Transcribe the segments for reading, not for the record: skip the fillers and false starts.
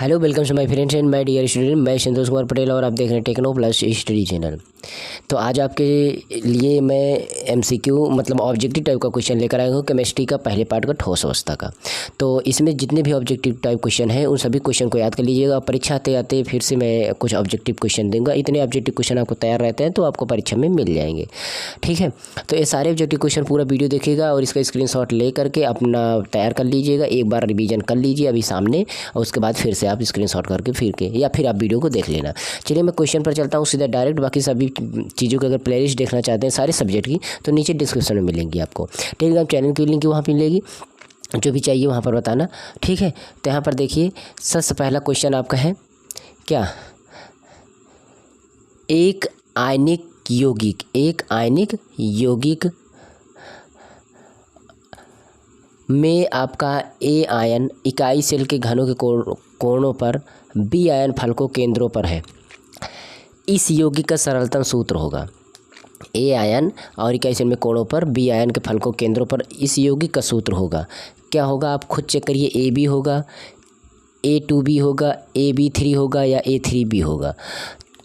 Hello, welcome to my friends and my dear student. मैं संतोष कुमार पटेल और आप देख रहे हैं टेक्नो प्लस स्टडी चैनल। तो आज आपके लिए मैं एमसीक्यू मतलब ऑब्जेक्टिव टाइप का क्वेश्चन लेकर आया हूँ केमिस्ट्री का पहले पार्ट का ठोस अवस्था का। तो इसमें जितने भी ऑब्जेक्टिव टाइप क्वेश्चन हैं उन सभी क्वेश्चन को याद कर लीजिएगा। परीक्षा आते आते फिर से मैं कुछ ऑब्जेक्टिव क्वेश्चन दूंगा। इतने ऑब्जेक्टिव क्वेश्चन आपको तैयार रहते हैं तो आपको परीक्षा में मिल जाएंगे, ठीक है। तो ये सारे ऑब्जेक्टिव क्वेश्चन पूरा वीडियो देखिएगा और इसका स्क्रीनशॉट ले करके अपना तैयार कर लीजिएगा। एक बार रिवीजन कर लीजिए अभी सामने, और उसके बाद फिर से आप स्क्रीनशॉट करके या फिर आप वीडियो को देख लेना। चलिए मैं क्वेश्चन पर चलता हूँ सीधा डायरेक्ट। बाकी सभी चीज़ों की अगर प्लेलिस्ट देखना चाहते हैं सारे सब्जेक्ट की तो नीचे डिस्क्रिप्शन में मिलेंगी आपको। टेलीग्राम चैनल की लिंक वहाँ पर मिलेगी, जो भी चाहिए वहाँ पर बताना, ठीक है। तो यहाँ पर देखिए सबसे पहला क्वेश्चन आपका है क्या, एक आयनिक यौगिक में आपका ए आयन इकाई सेल के घनों के कोणों पर, बी आयन फलकों केंद्रों पर है। इस यौगिक का सरलतम सूत्र होगा। ए आयन और इकाई सेल में कोणों पर, बी आयन के फलकों केंद्रों पर इस यौगिक का सूत्र होगा। क्या होगा आप खुद चेक करिए। ए बी होगा, A2B होगा, AB3 होगा या A3B होगा।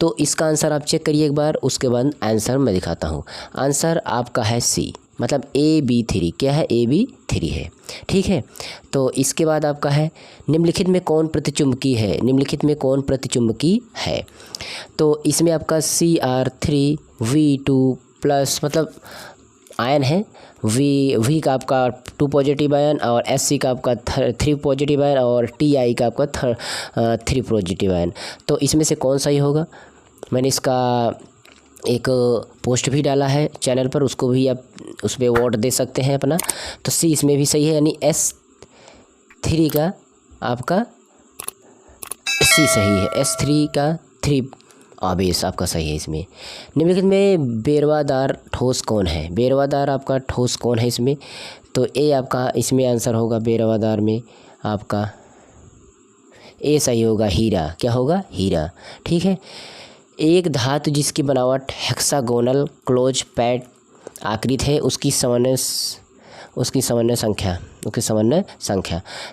तो इसका आंसर आप चेक करिए एक बार, उसके बाद आंसर मैं दिखाता हूँ। आंसर आपका है सी, मतलब AB3। क्या है? AB3 है, ठीक है। तो इसके बाद आपका है निम्नलिखित में कौन प्रतिचुंबकी है। तो इसमें आपका Cr3V2+ मतलब आयन है। V का आपका 2 पॉजिटिव आयन और Sc का आपका 3 पॉजिटिव आयन और Ti का आपका 3 पॉजिटिव आयन। तो इसमें से कौन सा ही होगा? मैंने इसका एक पोस्ट भी डाला है चैनल पर, उसको भी आप उस पर वोट दे सकते हैं अपना। तो सी इसमें भी सही है, यानी S3 का आपका सी सही है। S3 का 3 आवेश आपका सही है इसमें। निम्नलिखित में बेरवादार ठोस कौन है? बेरवादार आपका ठोस कौन है इसमें? तो ए आपका इसमें आंसर होगा। बेरवादार में आपका ए सही होगा, हीरा। क्या होगा? हीरा, ठीक है। एक धातु जिसकी बनावट हेक्सागोनल क्लोज पैड आकृति है, उसकी समन्वय संख्या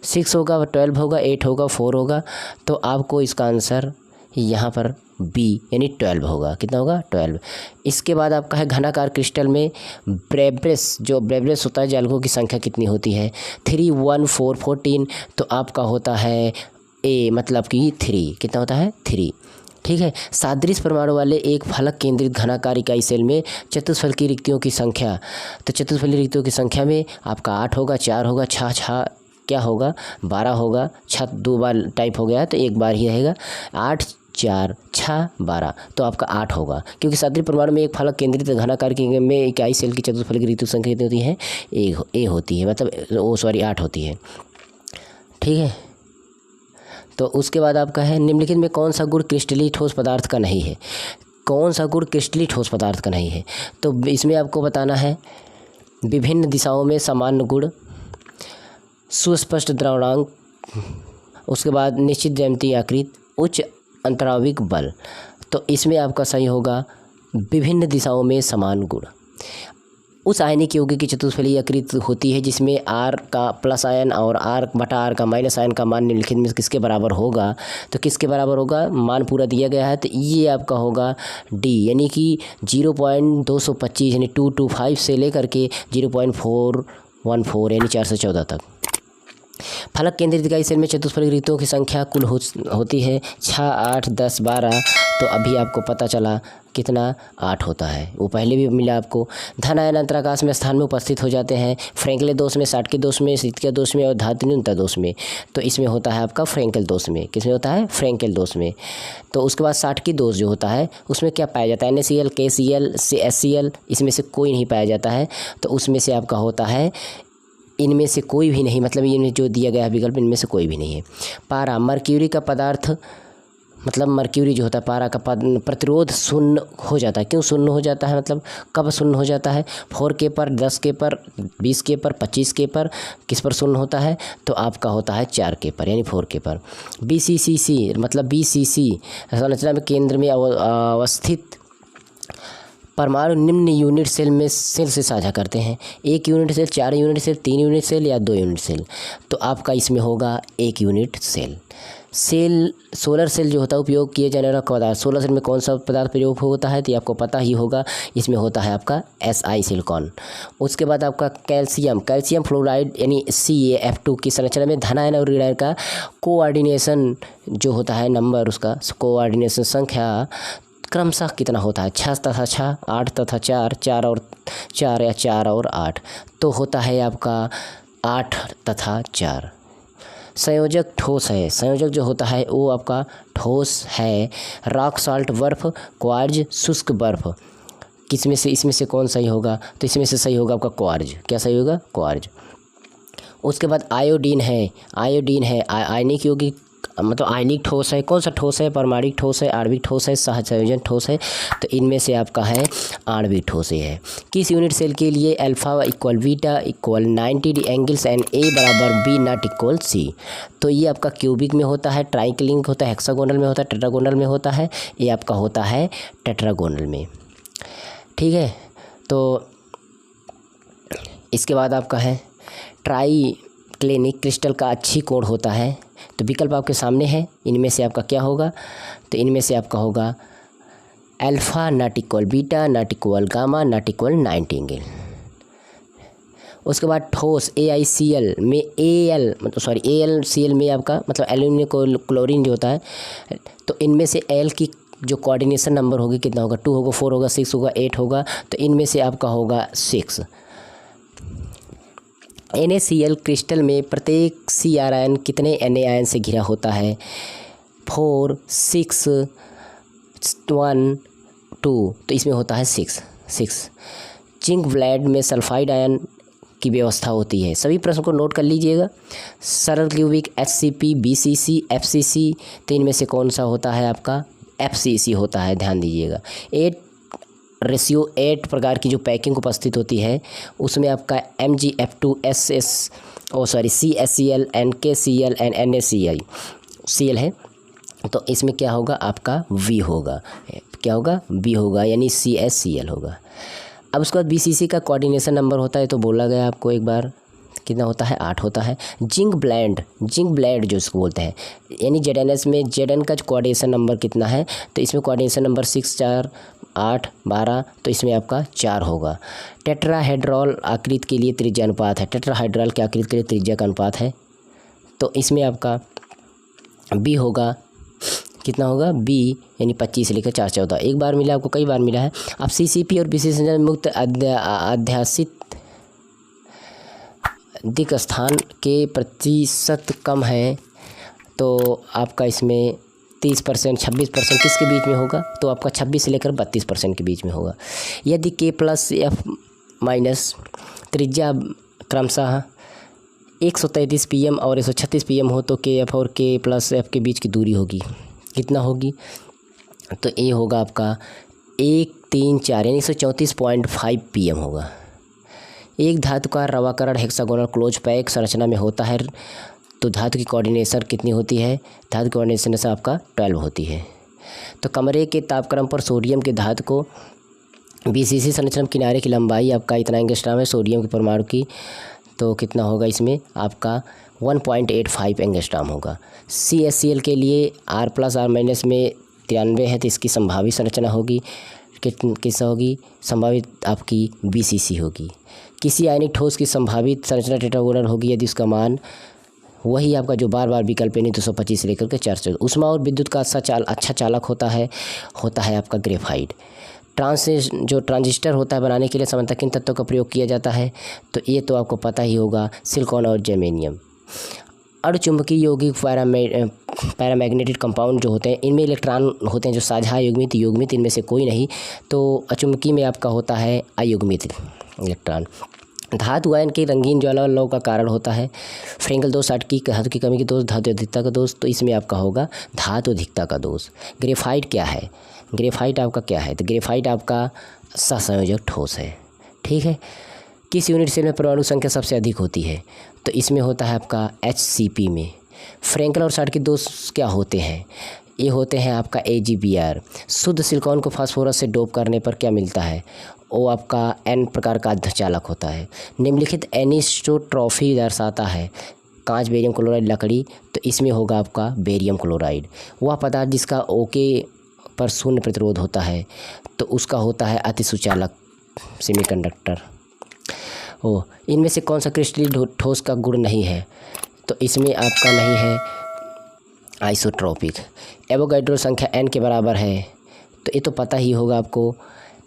6 होगा, 12 होगा, 8 होगा, 4 होगा। तो आपको इसका आंसर यहाँ पर बी यानी 12 होगा। कितना होगा? 12। इसके बाद आपका है घनाकार क्रिस्टल में ब्रेबरेस होता है जालकों की संख्या कितनी होती है? 3, 1, 4, 14। तो आपका होता है ए, मतलब कि 3। कितना होता है? 3, ठीक है। सादृश्य परमाणु वाले एक फलक केंद्रित घनाकार इकाई सेल में चतुष्फलकी रिक्तियों की संख्या। तो चतुष्फलकी रिक्तियों की संख्या में आपका 8 होगा, 4 होगा, 6 क्या होगा? 12 होगा। 6 2 बार टाइप हो गया है तो एक बार ही रहेगा। 8, 4, 6, 12। तो आपका 8 होगा, क्योंकि सादृश्य परमाणु में एक फलक केंद्रित घनाकार में इकाई सेल की चतुष्फलकी रिक्तियों की संख्या कितनी होती है? ए होती है, मतलब 8 होती है, ठीक है। तो उसके बाद आपका है निम्नलिखित में कौन सा गुण क्रिस्टलीय ठोस पदार्थ का नहीं है? कौन सा गुण क्रिस्टलीय ठोस पदार्थ का नहीं है? तो इसमें आपको बताना है विभिन्न दिशाओं में सामान्य गुण, सुस्पष्ट द्रवणांक, उसके बाद निश्चित ज्यामितीय आकृति, उच्च अंतराविक बल। तो इसमें आपका सही होगा विभिन्न दिशाओं में समान गुण। उस आयनिक यौगिक की चतुष्फलकीय आकृति होती है जिसमें R का प्लस आयन और R/R का माइनस आयन का मान निम्नलिखित में किसके बराबर होगा? तो किसके बराबर होगा? मान पूरा दिया गया है, तो ये आपका होगा D, यानी कि 0.225 यानी 225 से लेकर के 0.414 यानी 414 तक। फलक केंद्रित इकाई सेल में चतुष्फलक रिक्तियों की संख्या कुल होती है 6, 8, 10, 12। तो अभी आपको पता चला कितना? 8 होता है, वो पहले भी मिला आपको। धन आयन अंतराकाश में स्थान में उपस्थित हो जाते हैं फ्रैंकल दोष में, साटकी दोष में, सितकिया दोष में और धात्विन्यूनता दोष में। तो इसमें होता है आपका फ्रैंकल दोष में। किसमें होता है? फ्रैंकल दोष में। तो उसके बाद साटकी दोष जो होता है उसमें क्या पाया जाता है? NaCl, KCl, SCl, इसमें से कोई नहीं पाया जाता है। तो उसमें से आपका होता है इनमें से कोई भी नहीं, मतलब इनमें जो दिया गया है विकल्प इनमें से कोई भी नहीं है। पारा मर्क्यूरी का पदार्थ, मतलब मर्क्यूरी जो होता है पारा का प्रतिरोध शून्य हो जाता है। क्यों शून्य हो जाता है? मतलब कब शून्य हो जाता है? 4K पर, 10K पर, 20K पर, 25K पर किस पर शून्य होता है? तो आपका होता है 4K पर यानी 4K पर। BCCC मतलब BCC संरचना में केंद्र में अवस्थित परमाणु निम्न यूनिट सेल से साझा करते हैं। 1 unit cell, 4 unit cell, 3 unit cell या 2 यूनिट सेल। तो आपका इसमें होगा 1 unit cell. Cell solar cell जो होता है उपयोग किए जाने वाला पदार्थ, सोलर सेल में कौन सा पदार्थ प्रयोग होता है तो ये आपको पता ही होगा, इसमें होता है आपका Si सिलिकॉन। उसके बाद आपका कैल्शियम फ्लोराइड यानी CaF2 की संरचना में धन आयन और ऋण आयन का कोऑर्डिनेशन जो होता है नंबर, उसका कोऑर्डिनेशन संख्या क्रमशः कितना होता है, 6 तथा 6, 8 तथा 4, 4 और 4 या 4 और 8, तो होता है आपका 8 तथा 4। संयोजक ठोस है, संयोजक जो होता है वो आपका ठोस है। रॉक साल्ट बर्फ़, क्वार्ज शुष्क बर्फ़, किसमें से इसमें से कौन सही होगा तो इसमें से सही होगा आपका क्वार्ज। क्या सही होगा? क्वार्ज। उसके बाद आयोडीन है, आयनिक यौगिक मतलब आयनिक ठोस है। कौन सा ठोस है? परमाणिक ठोस है, आणविक ठोस है, सहसंयोजन ठोस है, तो इनमें से आपका है आणविक ठोस ही है। किस यूनिट सेल के लिए alpha equal beta equal 90 angles and A बराबर बी नॉट इक्वल सी, तो ये आपका क्यूबिक में होता है, ट्राइक्लिंग होता है, हेक्सागोनल में होता है, टेट्रागोनल में होता है, ये आपका होता है टेट्रागोनल में। ठीक है, तो इसके बाद आपका है ट्राई क्लिनिक क्रिस्टल का अच्छी कोण होता है, तो विकल्प आपके सामने है, इनमें से आपका क्या होगा तो इनमें से आपका होगा alpha not equal beta not equal gamma not equal 90 angle. उसके बाद ठोस AiCl में AlCl में आपका मतलब एल्यूमिनियम क्लोरीन जो होता है, तो इनमें से L की जो कोऑर्डिनेशन नंबर होगी कितना होगा? 2 होगा, 4 होगा, 6 होगा, 8 होगा, तो इनमें से आपका होगा 6। NaCl क्रिस्टल में प्रत्येक Cr आयन कितने Na आयन से घिरा होता है? 4, 6, 1, 2, तो इसमें होता है 6। जिंक ब्लेड में सल्फाइड आयन की व्यवस्था होती है। सभी प्रश्न को नोट कर लीजिएगा। सरल क्यूबिक HCP, BCC, FCC, तो इनमें से कौन सा होता है आपका? FCC होता है, ध्यान दीजिएगा। 8:8 प्रकार की जो पैकिंग उपस्थित होती है उसमें आपका MgF2SS CaCl, NaCl and NaCl है, तो इसमें क्या होगा आपका V होगा। क्या होगा? V होगा, यानी CaCl होगा। अब उसके बाद BCC का कोऑर्डिनेशन नंबर होता है, तो बोला गया आपको एक बार कितना होता है? 8 होता है। जिंक ब्लेड जो इसको बोलते हैं, यानी ZnS में Zn का कोऑर्डिनेशन नंबर कितना है तो इसमें कोऑर्डिनेशन नंबर 6, 4, 8, 12, तो इसमें आपका 4 होगा। टेट्राहेड्रॉल आकृति के लिए त्रिज्या अनुपात है, टेट्राहेड्रॉल की आकृति के लिए त्रिज्या का अनुपात है, तो इसमें आपका B होगा, कितना होगा? B यानी 25 से लेकर 4, 14। एक बार मिला आपको, कई बार मिला है। अब CCP और BCC संयोजन मुक्त अध्यासित दिक् स्थान के प्रतिशत कम है, तो आपका इसमें 30%, 26% किसके बीच में होगा? तो आपका 26 से लेकर 32% के बीच में होगा। यदि K+F- त्रिज्या क्रमशः 133 pm और 136 pm हो, तो KF और K+F के बीच की दूरी होगी, कितना होगी? तो ये होगा आपका 134 यानी 134.5 pm होगा। एक धातु का रवाकरण हेक्सागोनल क्लोज पैक संरचना में होता है, तो धातु की कोऑर्डिनेशन कितनी होती है? धातु की कोऑर्डिनेशन से आपका 12 होती है। तो कमरे के तापक्रम पर सोडियम के धातु को BCC संरचना किनारे की लंबाई आपका इतना एंगस्ट्रॉम है सोडियम के परमाणु की, तो कितना होगा इसमें आपका 1.85 एंगस्ट्रॉम होगा। CaCl के लिए R+R- में 93 है, तो इसकी संभावित संरचना होगी किस होगी? संभावित आपकी BCC होगी। किसी आयनिक ठोस की संभावित संरचना टेट्रागोनल होगी यदि उसका मान वही आपका जो बार बार विकल्प यानी 225 से लेकर के 400। उष्मा और विद्युत का अच्छा चालक होता है आपका ग्रेफाइट। ट्रांजिस्टर होता है बनाने के लिए सामान्यतः किन तत्वों का प्रयोग किया जाता है? तो ये तो आपको पता ही होगा, सिलिकॉन और जर्मेनियम। अर्धचुंबकीय यौगिक पैरामैग्नेटिक कंपाउंड जो होते हैं, इनमें इलेक्ट्रॉन होते हैं जो साझा युग्मित इनमें से कोई नहीं, तो अचुंबकीय में आपका होता है अयुग्मित इलेक्ट्रॉन। धातु आयन के रंगीन ज्वाला लौ का कारण होता है फ्रेंगल दोष, धातु की कमी की दोष, धातु अधिकता का दोष, तो इसमें आपका होगा धातु अधिकता का दोष। ग्रेफाइट क्या है? ग्रेफाइट आपका क्या है? तो ग्रेफाइट आपका सहसंयोजक ठोस है। ठीक है। किस यूनिट सेल में परमाणु संख्या सबसे अधिक होती है? तो इसमें होता है आपका HCP में। फ्रेंकल और साल्ट के दोष क्या होते हैं? ये होते हैं आपका AgBr। शुद्ध सिलिकॉन को फास्फोरस से डोप करने पर क्या मिलता है? वो आपका N प्रकार का अर्धचालक होता है। निम्नलिखित एनिसोट्रॉफी दर्शाता है कांच, बेरियम क्लोराइड, लकड़ी, तो तो इसमें होगा आपका बेरियम क्लोराइड। वह पदार्थ जिसका ओके पर शून्य प्रतिरोध होता है तो उसका होता है अतिसुचालक सेमीकंडक्टर। इनमें से कौन सा क्रिस्टलीय ठोस का गुण नहीं है? तो इसमें आपका नहीं है आइसोट्रोपिक। एवोगैड्रो संख्या n के बराबर है तो ये तो पता ही होगा आपको,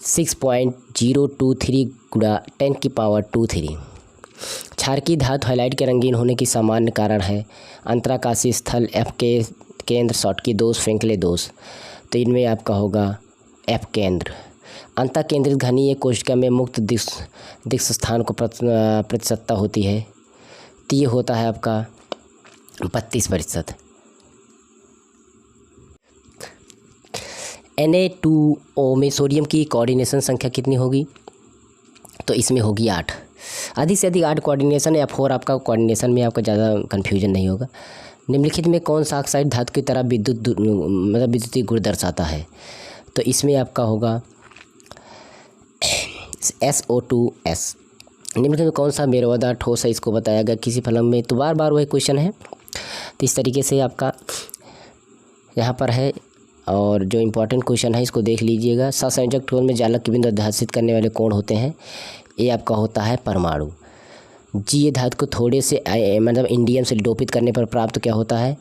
6.023 गुणा 10⁻²3। क्षारकीय धातु हाइलाइट के रंगीन होने की सामान्य कारण है अंतराकाशीय स्थल, F के केंद्र, शॉटकी दोष, फ्रैंकले दोष। तो इनमें आपका होगा F केंद्र। अंतः केंद्रित घनीय कोशिका में मुक्त दिक्स स्थान को प्रतिशतता होती है तो ये होता है आपका 32%। Na2O में सोडियम की कोऑर्डिनेशन संख्या कितनी होगी? तो इसमें होगी 8। अधिक से अधिक 8 कोऑर्डिनेशन या 4 आपका कोऑर्डिनेशन में आपका ज़्यादा कन्फ्यूजन नहीं होगा। निम्नलिखित में कौन सा ऑक्साइड धातु की तरह विद्युतीय गुण दर्शाता है? तो इसमें आपका होगा SO2S। निम्नलिखित में कौन सा मेरुवादार ठोस है? इसको बताया गया किसी फलन में। तो बार बार वही क्वेश्चन है, तो इस तरीके से आपका यहाँ पर है। और जो इम्पोर्टेंट क्वेश्चन है इसको देख लीजिएगा। सहसंयोजक ठोस में जालक के बिंदु अध्यासित करने वाले कौन होते हैं? ये आपका होता है परमाणु। जी धातु को थोड़े से मतलब इंडियम से डोपित करने पर प्राप्त क्या होता है?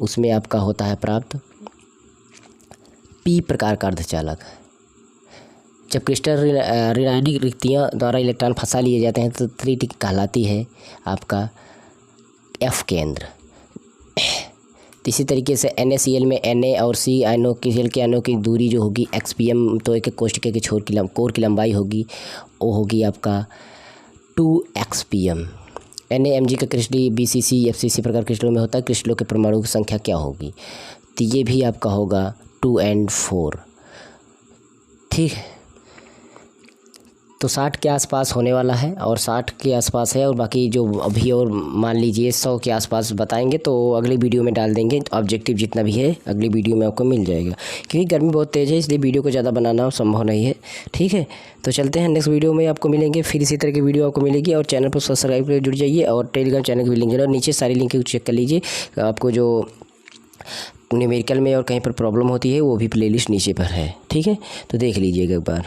उसमें आपका होता है प्राप्त P प्रकार का अर्धचालक। जब क्रिस्टल ऋणायनिक रिक्तियाँ द्वारा इलेक्ट्रॉन फंसा लिए जाते हैं तो त्रिटी कहलाती है आपका F केंद्र। इसी तरीके से NaCl में Na और C आयनों की सेल के आयनों की दूरी जो होगी XPM, तो एक कोशिका के कोर की लंबाई होगी, वो होगी आपका 2XPM। NaMg का क्रिस्टलीय BCC FCC प्रकार क्रिस्टलों में होता है। क्रिस्टलों के परमाणु की संख्या क्या होगी? तो ये भी आपका होगा 2 और 4। ठीक है, तो 60 के आसपास होने वाला है और 60 के आसपास है, और बाकी जो अभी और मान लीजिए 100 के आसपास बताएंगे तो अगली वीडियो में डाल देंगे। ऑब्जेक्टिव जितना भी है अगली वीडियो में आपको मिल जाएगा, क्योंकि गर्मी बहुत तेज़ है इसलिए वीडियो को ज़्यादा बनाना संभव नहीं है। ठीक है, तो चलते हैं, नेक्स्ट वीडियो में आपको मिलेंगे, फिर इसी तरह की वीडियो आपको मिलेगी। और चैनल पर सब्सक्राइब करके जुड़ जाइए और टेलीग्राम चैनल की भी लिंक है, और नीचे सारी लिंक चेक कर लीजिए। आपको जो न्यूमेरिकल में और कहीं पर प्रॉब्लम होती है वो भी प्लेलिस्ट नीचे पर है। ठीक है, तो देख लीजिएगा एक बार।